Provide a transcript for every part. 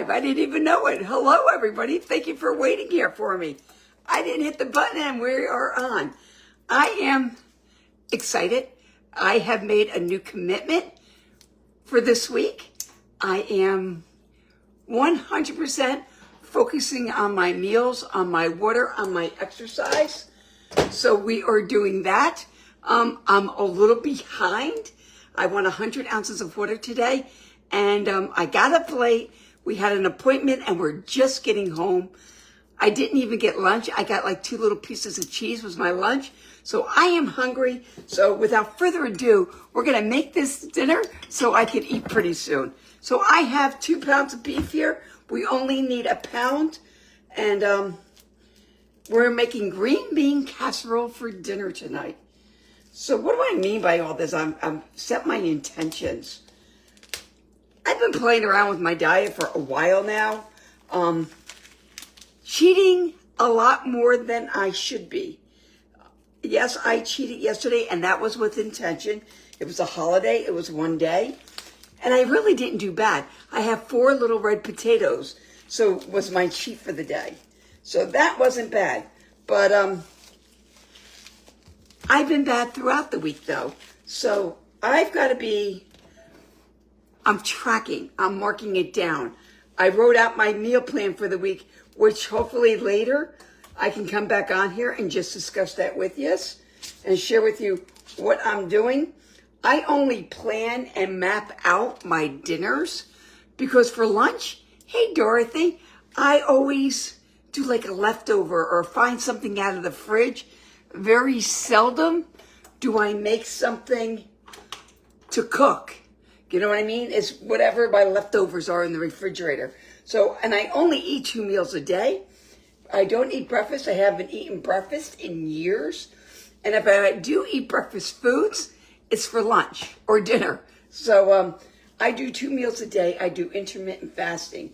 live. I didn't even know it. Hello, everybody. Thank you for waiting here for me. I didn't hit the button and we are on. I am excited. I have made a new commitment for this week. I am 100% focusing on my meals, on my water, on my exercise. So we are doing that. I'm a little behind. I want 100 ounces of water today. And I got up late. We had an appointment and we're just getting home. I didn't even get lunch. I got like 2 little pieces of cheese was my lunch. So I am hungry. So without further ado, we're going to make this dinner so I can eat pretty soon. So I have 2 pounds of beef here. We only need 1 pound. And we're making green bean casserole for dinner tonight. So what do I mean by all this? I'm set my intentions. I've been playing around with my diet for a while now. Cheating a lot more than I should be. Yes, I cheated yesterday, and that was with intention. It was a holiday. It was one day. And I really didn't do bad. I have 4 little red potatoes, so it was my cheat for the day. So that wasn't bad. But I've been bad throughout the week, though. So I've got to be... I'm tracking. I'm marking it down. I wrote out my meal plan for the week, which hopefully later I can come back on here and just discuss that with you and share with you what I'm doing. I only plan and map out my dinners because for lunch, hey, Dorothy, I always do like a leftover or find something out of the fridge. Very seldom do I make something to cook. You know what I mean? It's whatever my leftovers are in the refrigerator. So, and I only eat 2 meals a day. I don't eat breakfast. I haven't eaten breakfast in years. And if I do eat breakfast foods, it's for lunch or dinner. So I do 2 meals a day. I do intermittent fasting.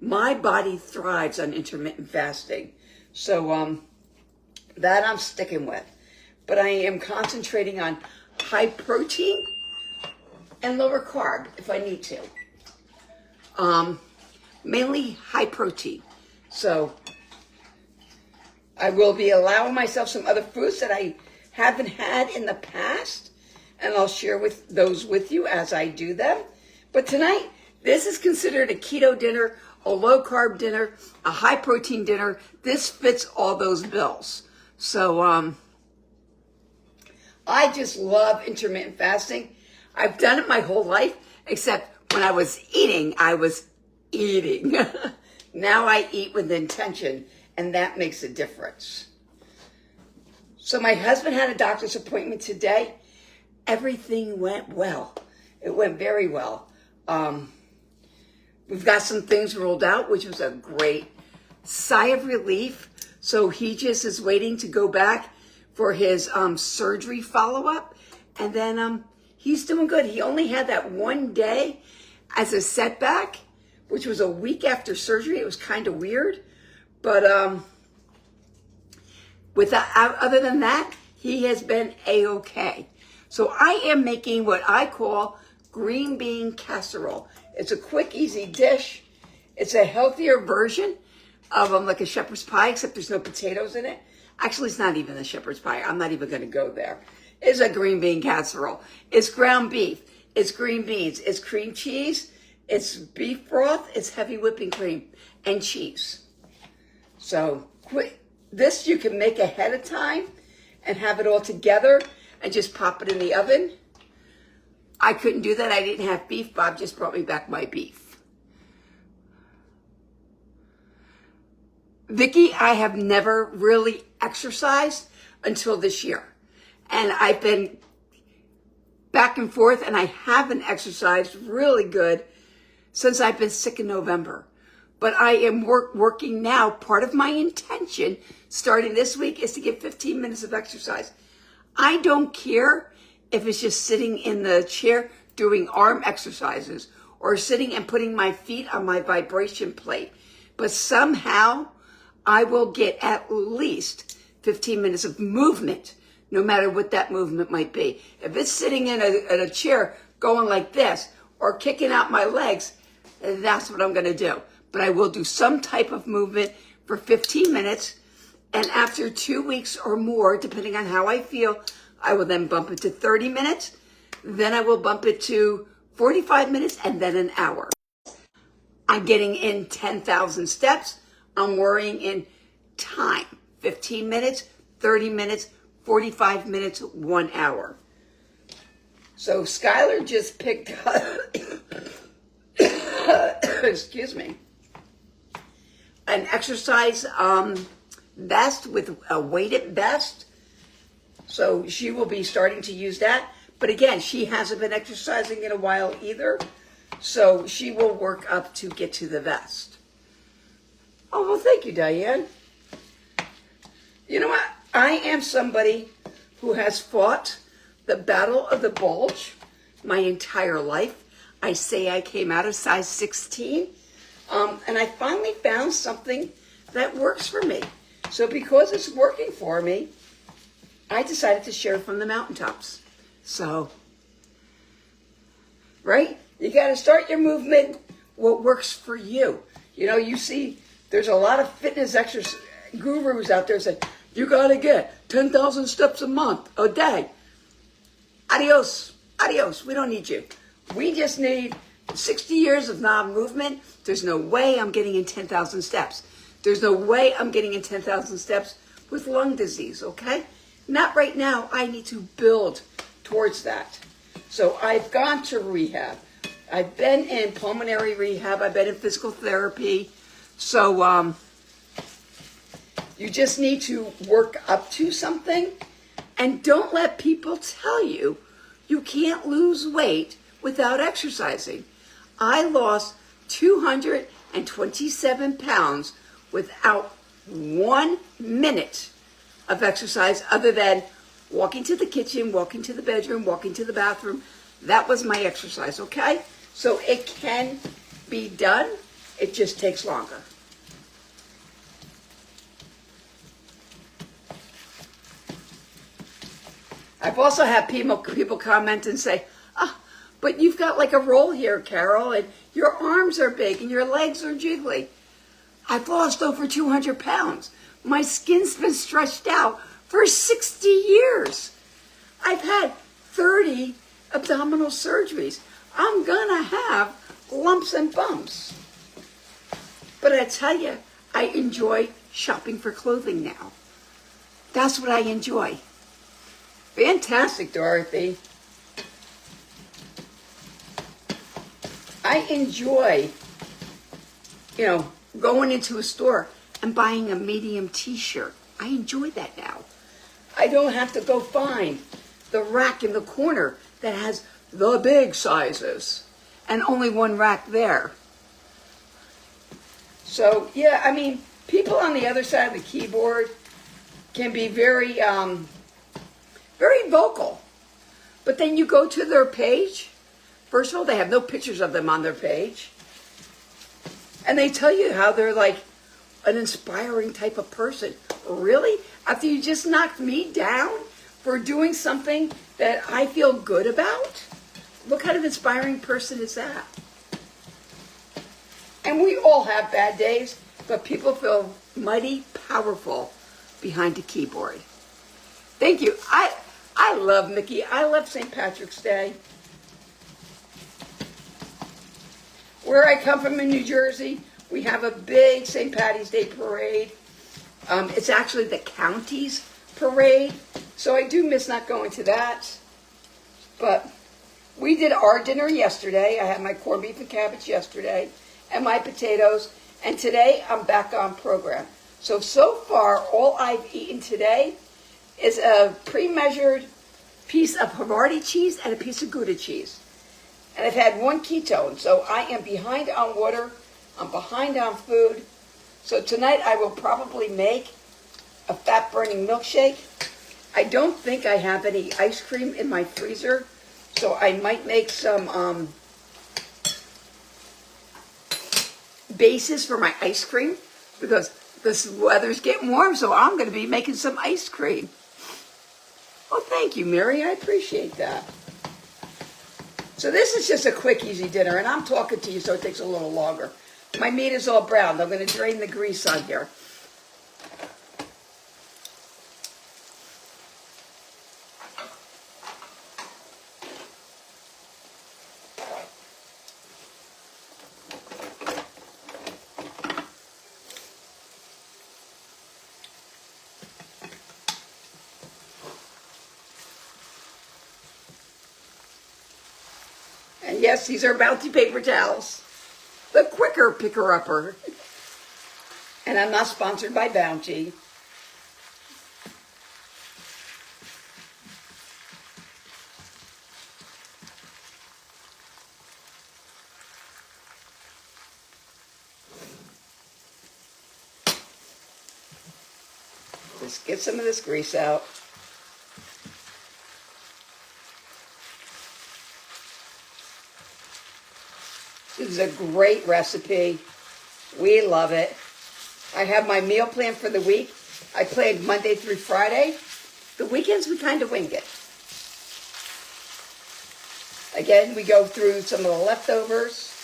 My body thrives on intermittent fasting. So that I'm sticking with. But I am concentrating on high protein and lower carb if I need to. Mainly high protein. So I will be allowing myself some other foods that I haven't had in the past, and I'll share those with you as I do them. But tonight, this is considered a keto dinner, a low carb dinner, a high protein dinner. This fits all those bills. So I just love intermittent fasting. I've done it my whole life, except when I was eating, I was eating. Now I eat with intention, and that makes a difference. So my husband had a doctor's appointment today. Everything went well. It went very well. We've got some things ruled out, which was a great sigh of relief. So he just is waiting to go back for his surgery follow-up, and then he's doing good. He only had that 1 day as a setback, which was a week after surgery. It was kind of weird. But other than that, he has been A-okay. So I am making what I call green bean casserole. It's a quick, easy dish. It's a healthier version of like a shepherd's pie, except there's no potatoes in it. Actually, it's not even a shepherd's pie. I'm not even going to go there. It's a green bean casserole. It's ground beef. It's green beans. It's cream cheese. It's beef broth. It's heavy whipping cream and cheese. So this you can make ahead of time and have it all together and just pop it in the oven. I couldn't do that. I didn't have beef. Bob just brought me back my beef. Vicky, I have never really exercised until this year. And I've been back and forth, and I haven't exercised really good since I've been sick in November. But I am working now. Part of my intention starting this week is to get 15 minutes of exercise. I don't care if it's just sitting in the chair doing arm exercises or sitting and putting my feet on my vibration plate. But somehow I will get at least 15 minutes of movement, no matter what that movement might be. If it's sitting in a chair going like this or kicking out my legs, that's what I'm going to do. but I will do some type of movement for 15 minutes. And after 2 weeks or more, depending on how I feel, I will then bump it to 30 minutes. Then I will bump it to 45 minutes and then an hour. I'm getting in 10,000 steps. I'm worrying in time, 15 minutes, 30 minutes, 45 minutes, 1 hour. So Skylar just picked up, excuse me, an exercise vest with a weighted vest. So she will be starting to use that. But again, she hasn't been exercising in a while either. So she will work up to get to the vest. Oh, well, thank you, Diane. You know what? I am somebody who has fought the battle of the bulge my entire life. I say I came out of size 16, and I finally found something that works for me. So because it's working for me, I decided to share from the mountaintops. So, right? You got to start your movement what works for you. You know, you see there's a lot of fitness exercise gurus out there saying, you got to get 10,000 steps a day. Adios. Adios. We don't need you. We just need 60 years of non-movement. There's no way I'm getting in 10,000 steps. There's no way I'm getting in 10,000 steps with lung disease, okay? Not right now. I need to build towards that. So I've gone to rehab. I've been in pulmonary rehab. I've been in physical therapy. So you just need to work up to something. And don't let people tell you you can't lose weight without exercising. I lost 227 pounds without 1 minute of exercise other than walking to the kitchen, walking to the bedroom, walking to the bathroom. That was my exercise, okay? So it can be done. It just takes longer. I've also had people comment and say, oh, but you've got like a roll here, Carol, and your arms are big and your legs are jiggly. I've lost over 200 pounds. My skin's been stretched out for 60 years. I've had 30 abdominal surgeries. I'm gonna have lumps and bumps. But I tell you, I enjoy shopping for clothing now. That's what I enjoy. Fantastic, Dorothy. I enjoy, going into a store and buying a medium t-shirt. I enjoy that now. I don't have to go find the rack in the corner that has the big sizes and only one rack there. So, yeah, I mean, people on the other side of the keyboard can be very vocal. But then you go to their page. First of all, they have no pictures of them on their page. And they tell you how they're like an inspiring type of person. Really? After you just knocked me down for doing something that I feel good about? What kind of inspiring person is that? And we all have bad days, but people feel mighty powerful behind a keyboard. Thank you. I love Mickey. I love St. Patrick's Day. Where I come from in New Jersey, we have a big St. Patty's Day parade. It's actually the county's parade, so I do miss not going to that. But we did our dinner yesterday. I had my corned beef and cabbage yesterday and my potatoes, and today I'm back on program. So far, all I've eaten today is a pre-measured piece of Havarti cheese and a piece of Gouda cheese. And I've had one ketone, so I am behind on water. I'm behind on food. So tonight I will probably make a fat-burning milkshake. I don't think I have any ice cream in my freezer, so I might make some bases for my ice cream because this weather's getting warm, so I'm going to be making some ice cream. Well, thank you, Mary. I appreciate that. So this is just a quick, easy dinner, and I'm talking to you, so it takes a little longer. My meat is all browned. I'm going to drain the grease on here. And yes, these are Bounty paper towels. The quicker picker-upper. And I'm not sponsored by Bounty. Just get some of this grease out. This is a great recipe. We love it. I have my meal plan for the week. I planned Monday through Friday. The weekends, we kind of wing it. Again, we go through some of the leftovers.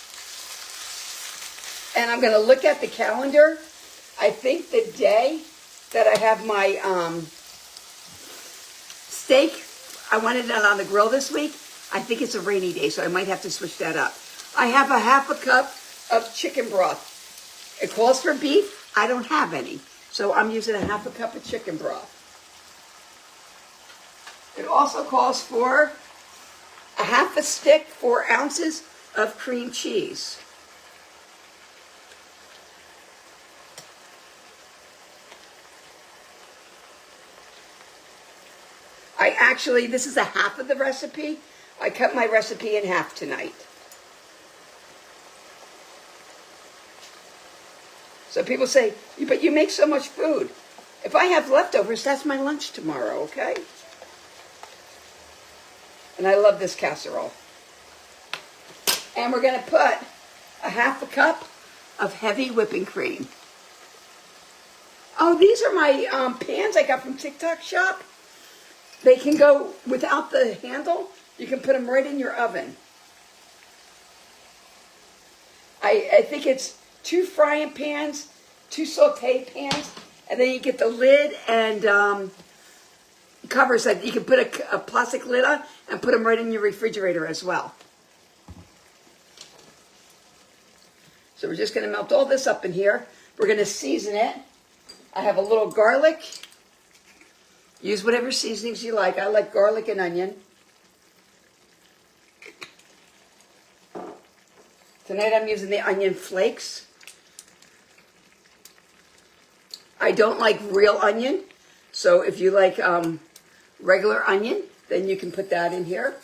And I'm going to look at the calendar. I think the day that I have my steak, I wanted it on the grill this week. I think it's a rainy day, so I might have to switch that up. I have a half a cup of chicken broth. It calls for beef. I don't have any, so I'm using a half a cup of chicken broth. It also calls for a half a stick, 4 ounces of cream cheese. This is a half of the recipe. I cut my recipe in half tonight. So people say, but you make so much food. If I have leftovers, that's my lunch tomorrow, okay? And I love this casserole. And we're going to put a half a cup of heavy whipping cream. Oh, these are my pans I got from TikTok Shop. They can go without the handle. You can put them right in your oven. I think it's 2 frying pans, 2 saute pans, and then you get the lid and covers that you can put a plastic lid on and put them right in your refrigerator as well. So we're just going to melt all this up in here. We're going to season it. I have a little garlic. Use whatever seasonings you like. I like garlic and onion. Tonight I'm using the onion flakes. I don't like real onion, so if you like regular onion, then you can put that in here.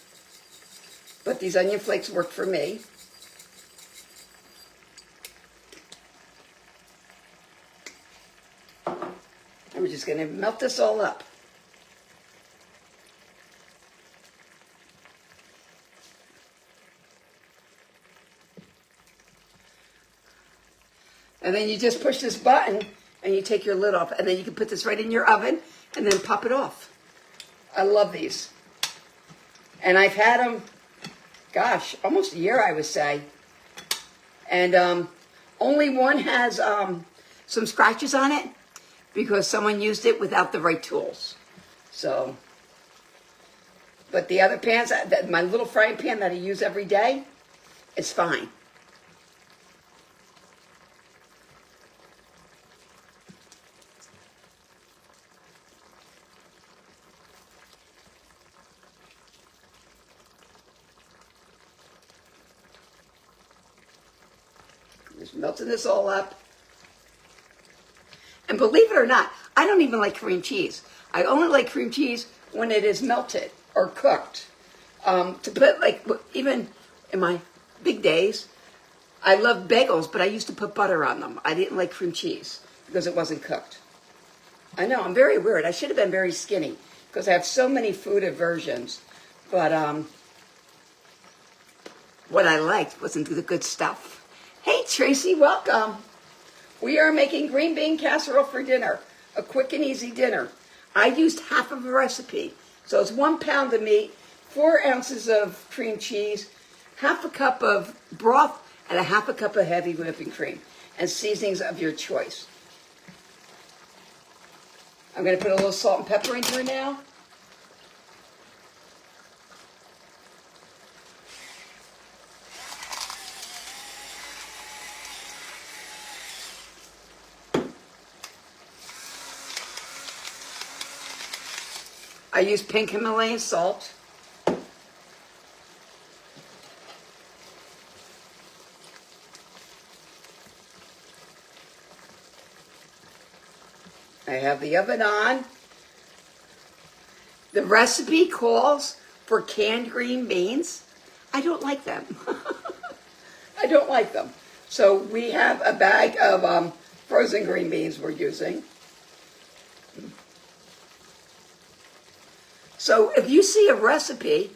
But these onion flakes work for me. And we're just going to melt this all up. And then you just push this button and you take your lid off. And then you can put this right in your oven and then pop it off. I love these. And I've had them, gosh, almost a year, I would say. And only one has some scratches on it because someone used it without the right tools. So, but the other pans, my little frying pan that I use every day, it's fine. Just melting this all up. And believe it or not, I don't even like cream cheese. I only like cream cheese when it is melted or cooked. To put, like, even in my big days, I loved bagels, but I used to put butter on them. I didn't like cream cheese because it wasn't cooked. I know, I'm very weird. I should have been very skinny because I have so many food aversions. But what I liked wasn't the good stuff. Hey, Tracy, welcome. We are making green bean casserole for dinner, a quick and easy dinner. I used half of a recipe. So it's 1 pound of meat, 4 ounces of cream cheese, half a cup of broth, and a half a cup of heavy whipping cream and seasonings of your choice. I'm going to put a little salt and pepper into it now. I use pink Himalayan salt. I have the oven on. The recipe calls for canned green beans. I don't like them. I don't like them. So we have a bag of frozen green beans we're using. So if you see a recipe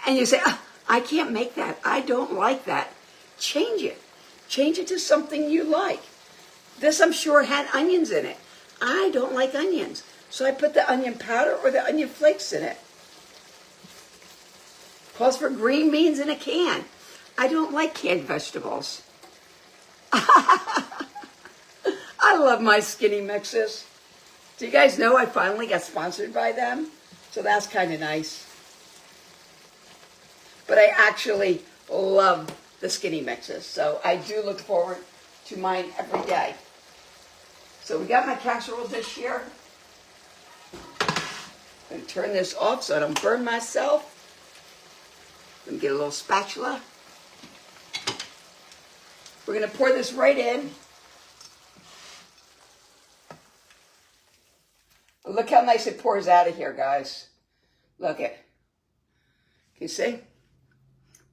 and you say, oh, I can't make that, I don't like that, change it. Change it to something you like. This, I'm sure, had onions in it. I don't like onions, so I put the onion powder or the onion flakes in it. Calls for green beans in a can. I don't like canned vegetables. I love my skinny mixes. Do you guys know I finally got sponsored by them? So that's kind of nice. But I actually love the skinny mixes. So I do look forward to mine every day. So we got my casserole dish here. I'm going to turn this off so I don't burn myself. Let me get a little spatula. We're going to pour this right in. Look how nice it pours out of here, guys. Look it. Can you see?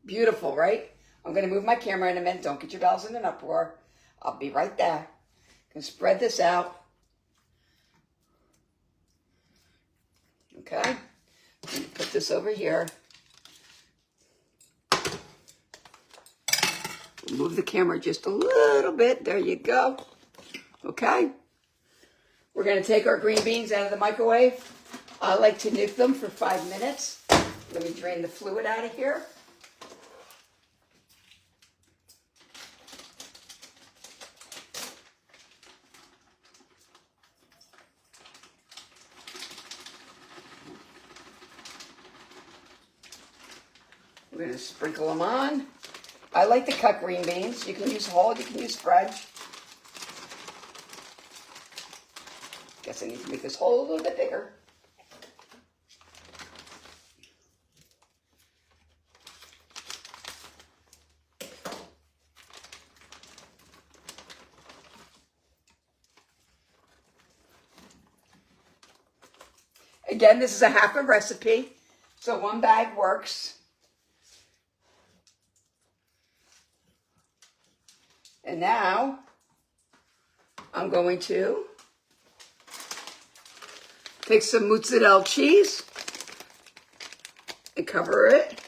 Beautiful, right? I'm going to move my camera in a minute. Don't get your bells in an uproar. I'll be right there. Can spread this out. Okay. Put this over here. Move the camera just a little bit. There you go. Okay. We're going to take our green beans out of the microwave. I like to nuke them for 5 minutes. Let me drain the fluid out of here. We're going to sprinkle them on. I like to cut green beans. You can use whole, you can use spread. Guess I need to make this hole a little bit bigger. Again, this is a half a recipe, so 1 bag works. And now I'm going to take some mozzarella cheese and cover it.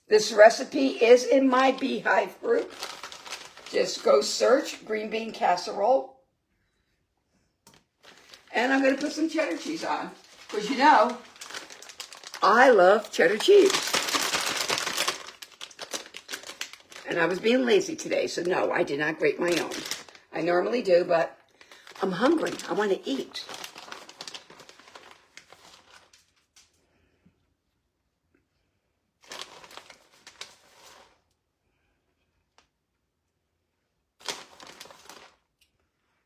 This recipe is in my Beehive group. Just go search green bean casserole. And I'm going to put some cheddar cheese on. Because you know, I love cheddar cheese. And I was being lazy today, so no, I did not grate my own. I normally do, but I'm hungry. I want to eat.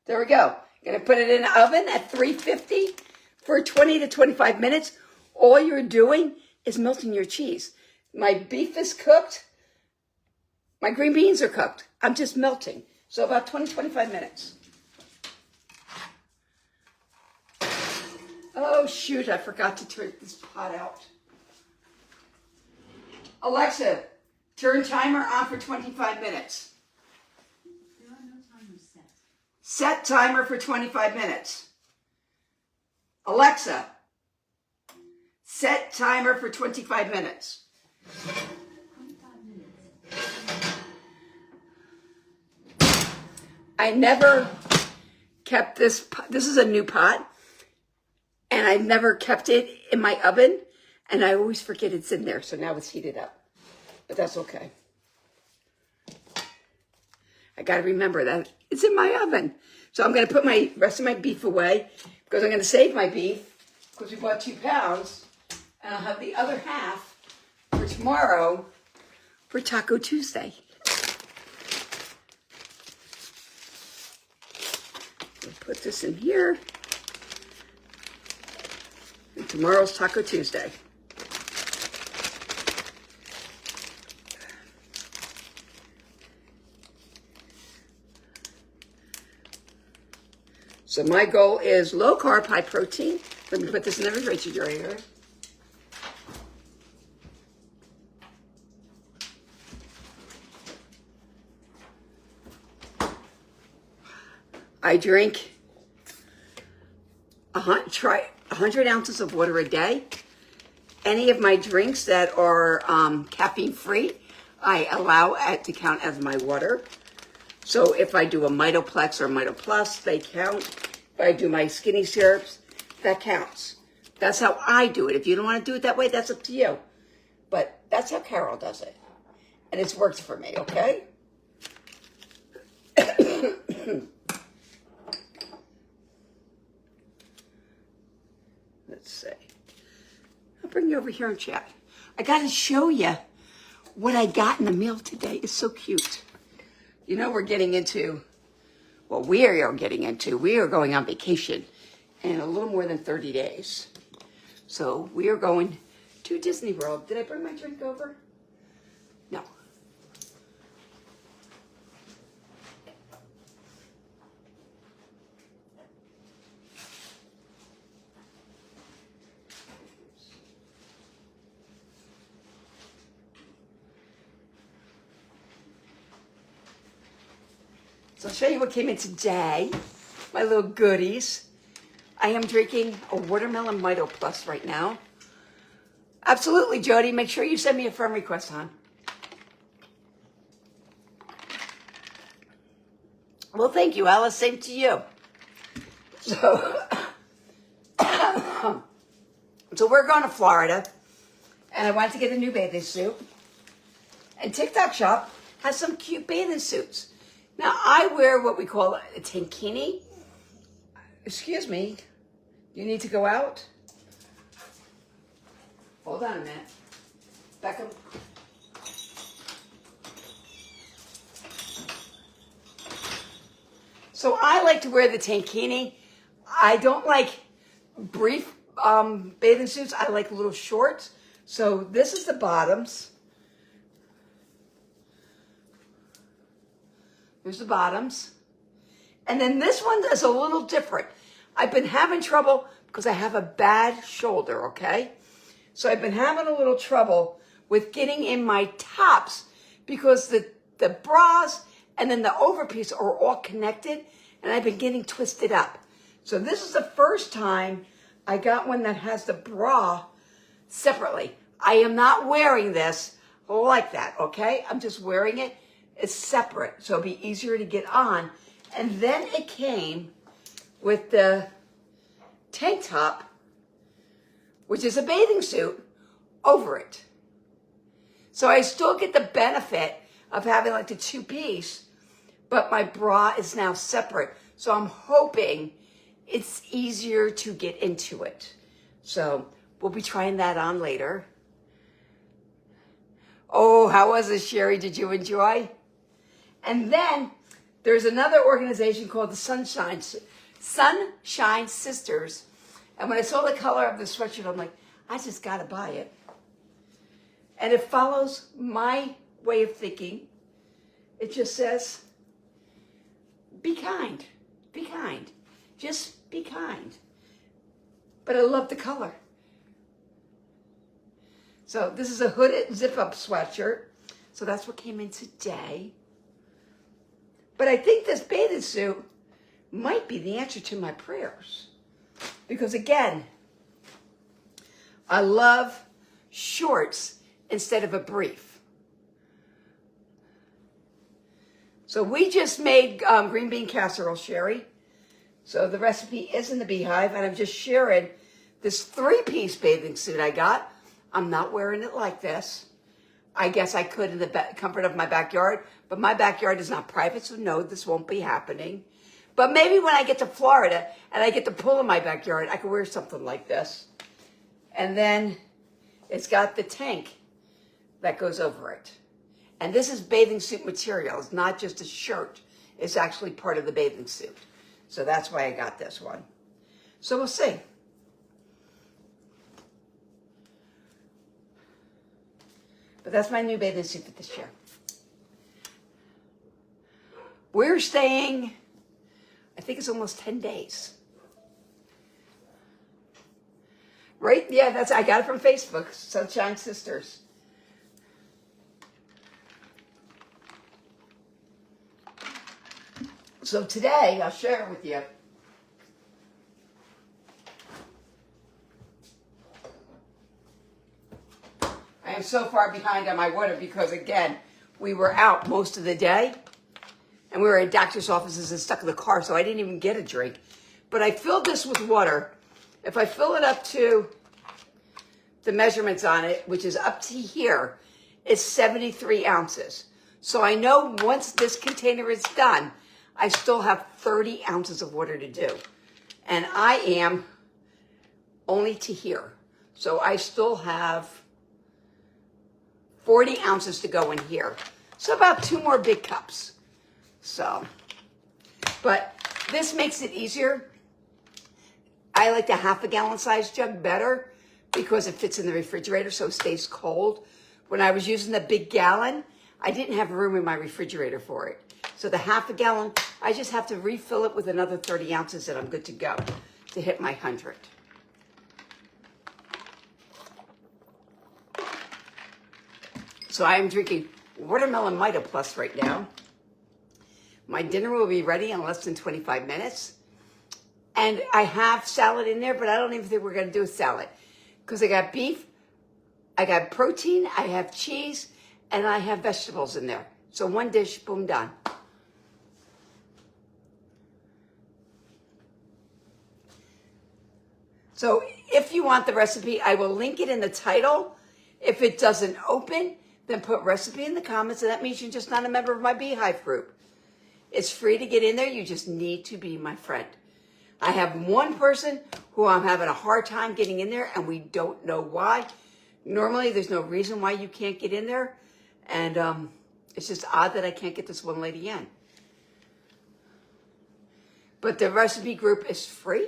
There we go. Going to put it in the oven at 350 for 20 to 25 minutes. All you're doing is melting your cheese. My beef is cooked. My green beans are cooked. I'm just melting. So about 20, 25 minutes. Oh, shoot. I forgot to turn this pot out. Alexa, turn timer on for 25 minutes. There are no timers set. Set timer for 25 minutes. Alexa, set timer for 25 minutes. 25 minutes. I never kept this pot. This is a new pot. and I never kept it in my oven, and I always forget it's in there. So now it's heated up, but that's okay. I got to remember that it's in my oven. So I'm going to put my rest of my beef away because I'm going to save my beef because we bought 2 pounds, and I'll have the other half for tomorrow for Taco Tuesday. We'll put this in here. And tomorrow's Taco Tuesday. So my goal is low carb, high protein. Let me put this in the refrigerator. I drink 100 ounces of water a day. Any of my drinks that are caffeine free, I allow it to count as my water. So if I do a Mitoplex or Mito Plus, they count. If I do my skinny syrups, that counts. That's how I do it. If you don't want to do it that way, that's up to you. But that's how Carol does it. And it's worked for me, okay? Let's see. I'll bring you over here and chat. I got to show you what I got in the mail today. It's so cute. You know, we are going on vacation in a little more than 30 days. So we are going to Disney World. Did I bring my drink over? No. So I'll show you what came in today. My little goodies. I am drinking a watermelon Mito Plus right now. Absolutely, Jody. Make sure you send me a friend request, hon. Well, thank you, Alice. Same to you. So, so we're going to Florida, and I wanted to get a new bathing suit. And TikTok Shop has some cute bathing suits. Now, I wear what we call a tankini. Excuse me. You need to go out? Hold on a minute. Beckham. So I like to wear the tankini. I don't like brief bathing suits. I like little shorts. So this is the bottoms. Here's the bottoms. And then this one is a little different. I've been having trouble because I have a bad shoulder, okay? So I've been having a little trouble with getting in my tops because the bras and then the overpiece are all connected, and I've been getting twisted up. So this is the first time I got one that has the bra separately. I am not wearing this like that, okay? I'm just wearing it. It's separate, so it'll be easier to get on. And then it came with the tank top, which is a bathing suit, over it. So I still get the benefit of having like the 2-piece, but my bra is now separate. So I'm hoping it's easier to get into it. So we'll be trying that on later. Oh, how was it, Sherry? Did you enjoy? And then there's another organization called the Sunshine Sisters. And when I saw the color of the sweatshirt, I'm like, I just got to buy it. And it follows my way of thinking. It just says, be kind. Be kind. Just be kind. But I love the color. So this is a hooded zip-up sweatshirt. So that's what came in today. But I think this bathing suit might be the answer to my prayers. Because again, I love shorts instead of a brief. So we just made green bean casserole, Sherry. So the recipe is in the Beehive, and I'm just sharing This 3-piece bathing suit I got, I'm not wearing it like this. I guess I could in the comfort of my backyard, but my backyard is not private, so no, this won't be happening. But maybe when I get to Florida and I get the pool in my backyard, I could wear something like this. And then it's got the tank that goes over it. And this is bathing suit material. It's not just a shirt. It's actually part of the bathing suit. So that's why I got this one. So we'll see. But that's my new bathing suit for this year. We're staying, I think it's almost 10 days. Right? Yeah, I got it from Facebook, Sunshine Sisters. So today, I'll share it with you. I am so far behind on my water because, again, we were out most of the day. And we were at doctor's offices and stuck in the car, so I didn't even get a drink. But I filled this with water. If I fill it up to the measurements on it, which is up to here, it's 73 ounces. So I know once this container is done, I still have 30 ounces of water to do. And I am only to here. So I still have 40 ounces to go in here. So about 2 more big cups. So, but this makes it easier. I like the half a gallon size jug better because it fits in the refrigerator so it stays cold. When I was using the big gallon, I didn't have room in my refrigerator for it. So the half a gallon, I just have to refill it with another 30 ounces and I'm good to go to hit my 100. So I am drinking watermelon Mita Plus right now. My dinner will be ready in less than 25 minutes. And I have salad in there, but I don't even think we're going to do a salad. Because I got beef, I got protein, I have cheese, and I have vegetables in there. So one dish, boom, done. So if you want the recipe, I will link it in the title. If it doesn't open, then put recipe in the comments, and that means you're just not a member of my Beehive group. It's free to get in there. You just need to be my friend. I have one person who I'm having a hard time getting in there, and we don't know why. Normally, there's no reason why you can't get in there, and it's just odd that I can't get this one lady in. But the recipe group is free.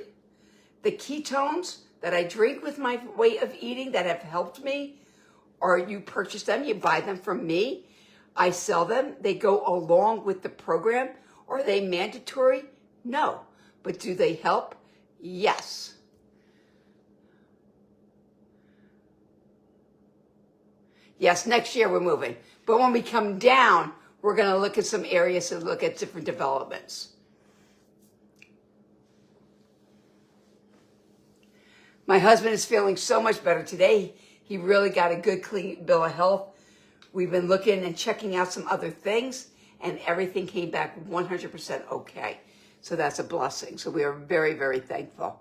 The ketones that I drink with my way of eating that have helped me, or you purchase them, you buy them from me. I sell them. They go along with the program. Are they mandatory? No. But do they help? Yes. Yes, next year we're moving. But when we come down, we're going to look at some areas and look at different developments. My husband is feeling so much better today. He really got a good, clean bill of health. We've been looking and checking out some other things, and everything came back 100% okay. So that's a blessing. So we are very, very thankful.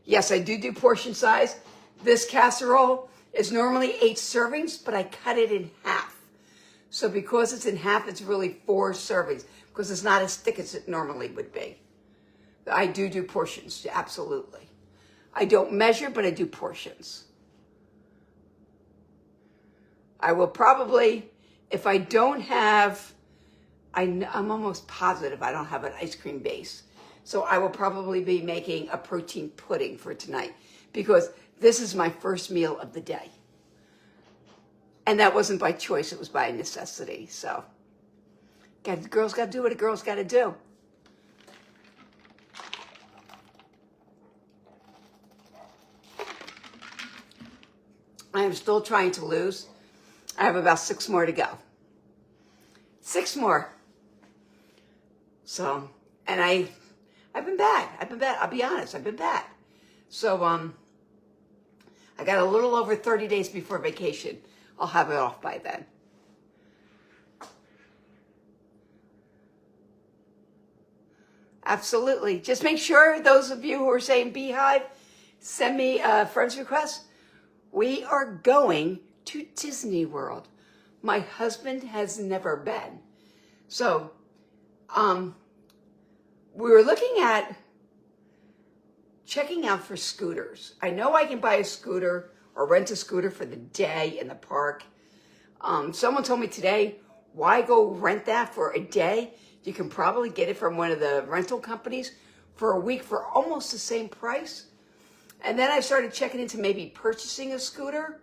Yes, I do portion size. This casserole is normally 8 servings, but I cut it in half. So because it's in half, it's really 4 servings because it's not as thick as it normally would be. I do portions, absolutely. I don't measure, but I do portions. I will probably, if I don't have, I'm almost positive I don't have an ice cream base. So I will probably be making a protein pudding for tonight because this is my first meal of the day. And that wasn't by choice, it was by necessity. So, girls got to do what a girl's got to do. I am still trying to lose. I have about 6 more to go. 6 more. So, and I've been bad. I'll be honest, I've been bad. So, I got a little over 30 days before vacation. I'll have it off by then. Absolutely. Just make sure, those of you who are saying Beehive, send me a friend's request. We are going to Disney World. My husband has never been. So, we were looking at checking out for scooters. I know I can buy a scooter or rent a scooter for the day in the park. Someone told me today, why go rent that for a day? You can probably get it from one of the rental companies for a week for almost the same price. And then I started checking into maybe purchasing a scooter.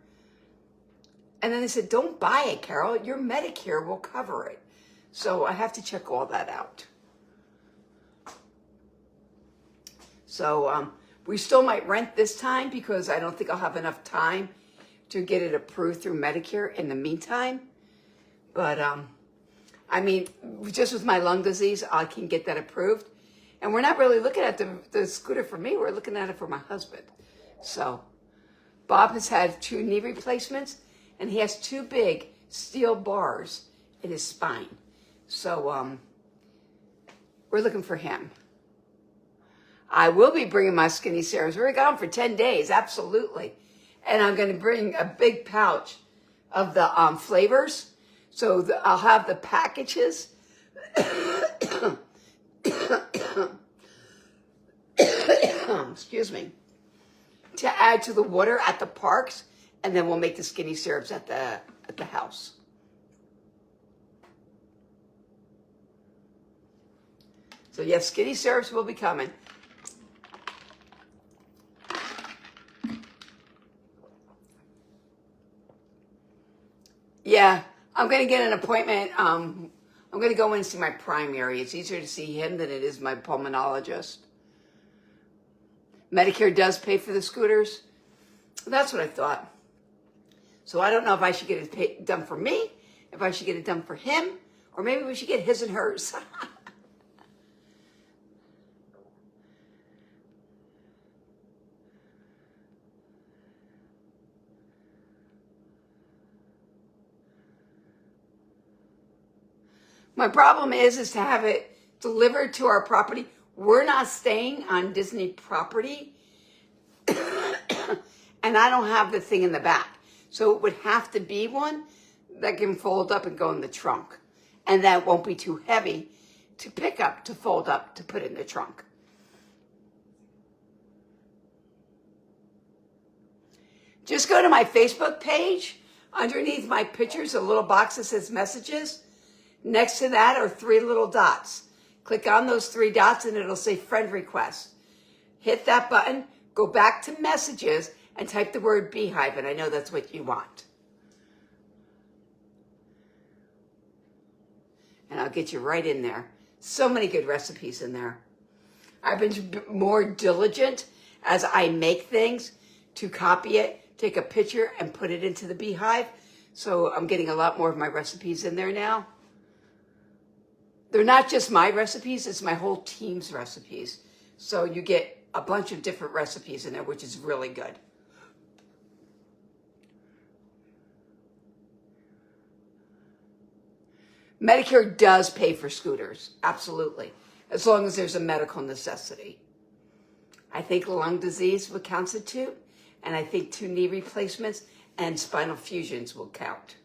And then they said, don't buy it, Carol. Your Medicare will cover it. So I have to check all that out. So we still might rent this time because I don't think I'll have enough time to get it approved through Medicare in the meantime. But I mean, just with my lung disease, I can get that approved. And we're not really looking at the scooter for me. We're looking at it for my husband. So Bob has had 2 knee replacements, and he has 2 big steel bars in his spine. So we're looking for him. I will be bringing my skinny serums. We're gone for 10 days, absolutely. And I'm going to bring a big pouch of the flavors. So I'll have the packages. Excuse me. To add to the water at the parks, and then we'll make the skinny syrups at the house. So yes, skinny syrups will be coming. Yeah, I'm going to get an appointment. I'm going to go in and see my primary. It's easier to see him than it is my pulmonologist. Medicare does pay for the scooters. That's what I thought. So I don't know if I should get it done for me, if I should get it done for him, or maybe we should get his and hers. My problem is to have it delivered to our property. We're not staying on Disney property, and I don't have the thing in the back. So it would have to be one that can fold up and go in the trunk. And that won't be too heavy to pick up, to fold up, to put in the trunk. Just go to my Facebook page. Underneath my pictures, a little box that says messages. Next to that are 3 little dots. Click on those 3 dots and it'll say friend request. Hit that button, go back to messages and type the word beehive, and I know that's what you want. And I'll get you right in there. So many good recipes in there. I've been more diligent as I make things to copy it, take a picture and put it into the beehive. So I'm getting a lot more of my recipes in there now. They're not just my recipes, it's my whole team's recipes. So you get a bunch of different recipes in there, which is really good. Medicare does pay for scooters, absolutely, as long as there's a medical necessity. I think lung disease will constitute, and I think 2 knee replacements and spinal fusions will count.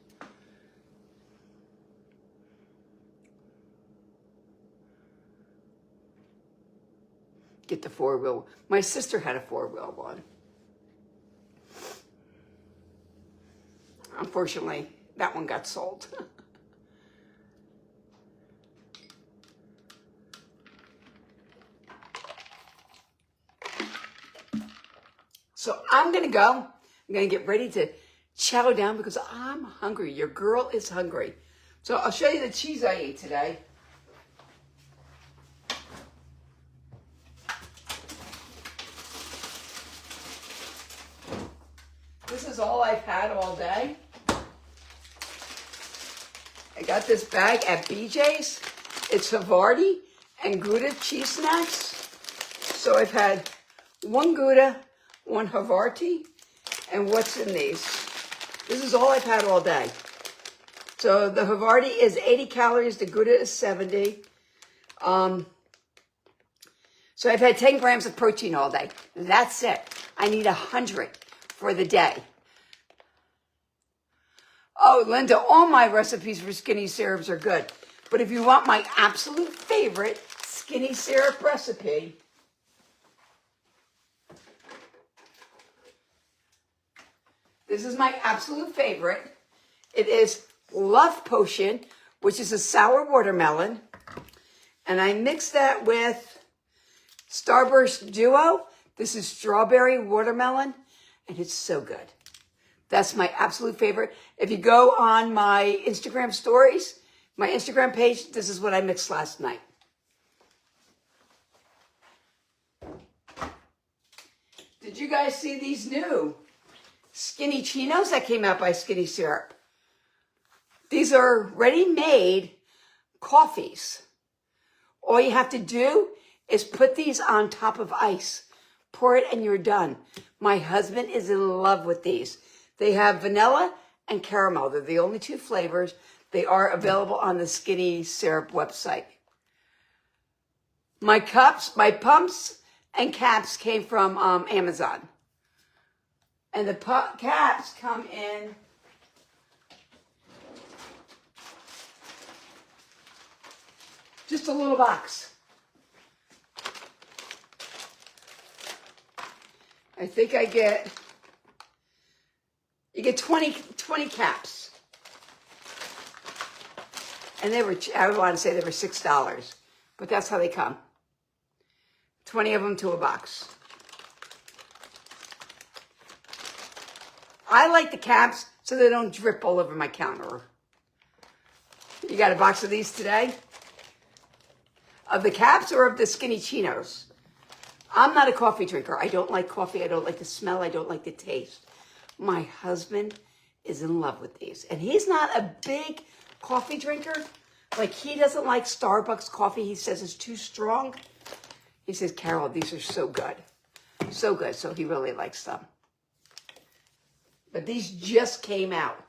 Get the 4-wheel. My sister had a 4-wheel one. Unfortunately, that one got sold. So I'm going to go. I'm going to get ready to chow down because I'm hungry. Your girl is hungry. So I'll show you the cheese I ate today. This is all I've had all day. I got this bag at BJ's. It's Havarti and Gouda cheese snacks. So I've had 1 Gouda, 1 Havarti, and what's in these? This is all I've had all day. So the Havarti is 80 calories, the Gouda is 70. So I've had 10 grams of protein all day. That's it. I need 100 for the day. Oh, Linda, all my recipes for skinny syrups are good. But if you want my absolute favorite skinny syrup recipe, this is my absolute favorite. It is Love Potion, which is a sour watermelon. And I mix that with Starburst Duo. This is strawberry watermelon, and it's so good. That's my absolute favorite. If you go on my Instagram stories, my Instagram page, this is what I mixed last night. Did you guys see these new Skinny Chinos that came out by Skinny Syrup? These are ready-made coffees. All you have to do is put these on top of ice. Pour it and you're done. My husband is in love with these. They have vanilla and caramel. They're the only two flavors. They are available on the Skinny Syrup website. My cups, my pumps and caps came from Amazon. And the caps come in just a little box. I think you get 20 caps. And they were, I want to say they were $6, but that's how they come. 20 of them to a box. I like the caps so they don't drip all over my counter. You got a box of these today? Of the caps or of the Skinny Chinos? I'm not a coffee drinker. I don't like coffee. I don't like the smell. I don't like the taste. My husband is in love with these. And he's not a big coffee drinker. Like, he doesn't like Starbucks coffee. He says it's too strong. He says, Carol, these are so good. So good. So he really likes them. But these just came out.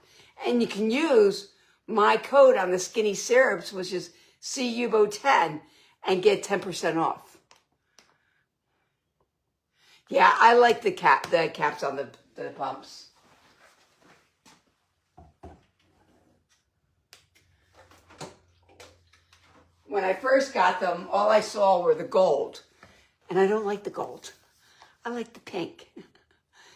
And you can use my code on the Skinny Syrups, which is CUBO10, and get 10% off. Yeah, I like the caps on the pumps. When I first got them, all I saw were the gold. And I don't like the gold. I like the pink.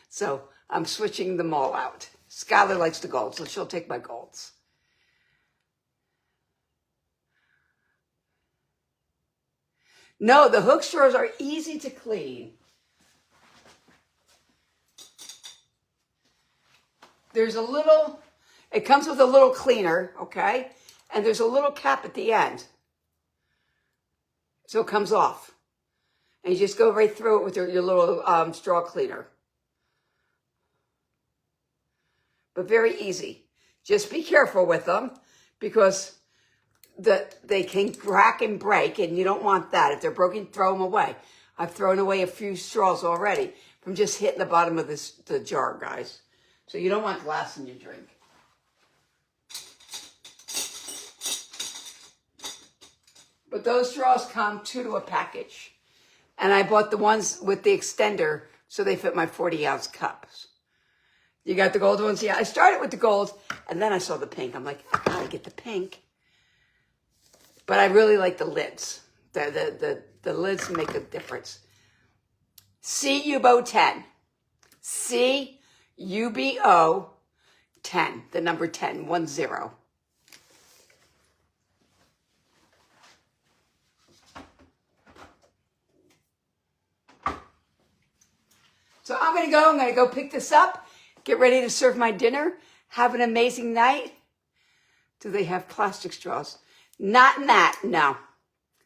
So I'm switching them all out. Skylar likes the gold, so she'll take my golds. No, the hook straws are easy to clean. There's a little, it comes with a little cleaner, okay? And there's a little cap at the end. So it comes off. And you just go right through it with your little straw cleaner. But very easy. Just be careful with them because they can crack and break, and you don't want that. If they're broken, throw them away. I've thrown away a few straws already from just hitting the bottom of the jar, guys. So you don't want glass in your drink. But those straws come 2 to a package. And I bought the ones with the extender so they fit my 40-ounce cups. You got the gold ones? Yeah, I started with the gold, and then I saw the pink. I'm like, I gotta get the pink. But I really like the lids. The lids make a difference. CUBO10. CUBO 10. The number 10. 10. So I'm going to go pick this up, get ready to serve my dinner, have an amazing night. Do they have plastic straws? Not in that, no.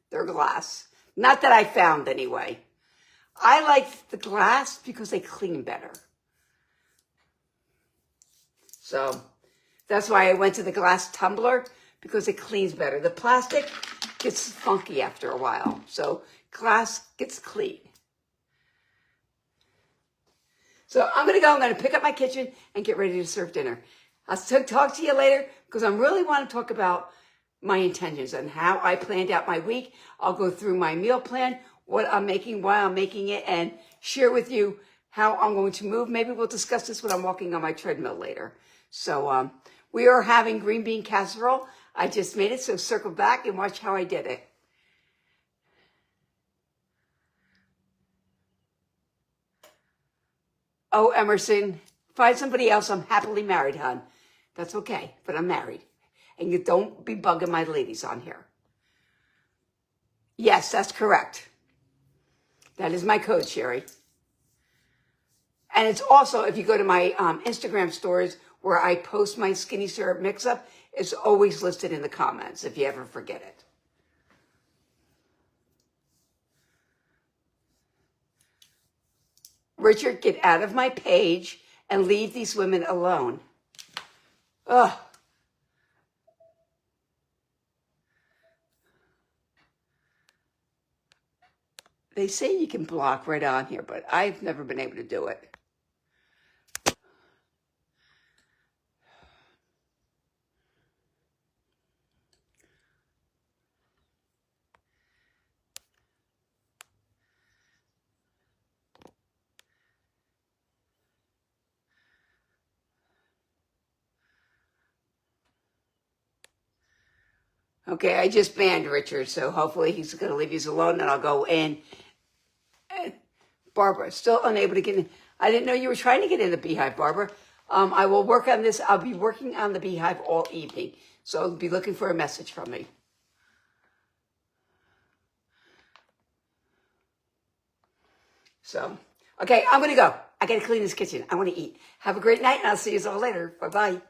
They're glass. Not that I found anyway. I like the glass because they clean better. So that's why I went to the glass tumbler, because it cleans better. The plastic gets funky after a while. So glass gets clean. So I'm going to pick up my kitchen and get ready to serve dinner. I'll talk to you later because I really want to talk about my intentions and how I planned out my week. I'll go through my meal plan, what I'm making, why I'm making it, and share with you how I'm going to move. Maybe we'll discuss this when I'm walking on my treadmill later. So we are having green bean casserole. I just made it, so circle back and watch how I did it. Oh, Emerson, find somebody else. I'm happily married, hon. That's okay, but I'm married. And you don't be bugging my ladies on here. Yes, that's correct. That is my code, Sherry. And it's also, if you go to my Instagram stories where I post my skinny syrup mix-up, it's always listed in the comments if you ever forget it. Richard, get out of my page and leave these women alone. Ugh. They say you can block right on here, but I've never been able to do it. Okay, I just banned Richard, so hopefully he's going to leave you alone, and I'll go in. Barbara, still unable to get in. I didn't know you were trying to get in the Beehive, Barbara. I will work on this. I'll be working on the Beehive all evening, so I'll be looking for a message from me. So, okay, I'm going to go. I got to clean this kitchen. I want to eat. Have a great night, and I'll see you all later. Bye-bye.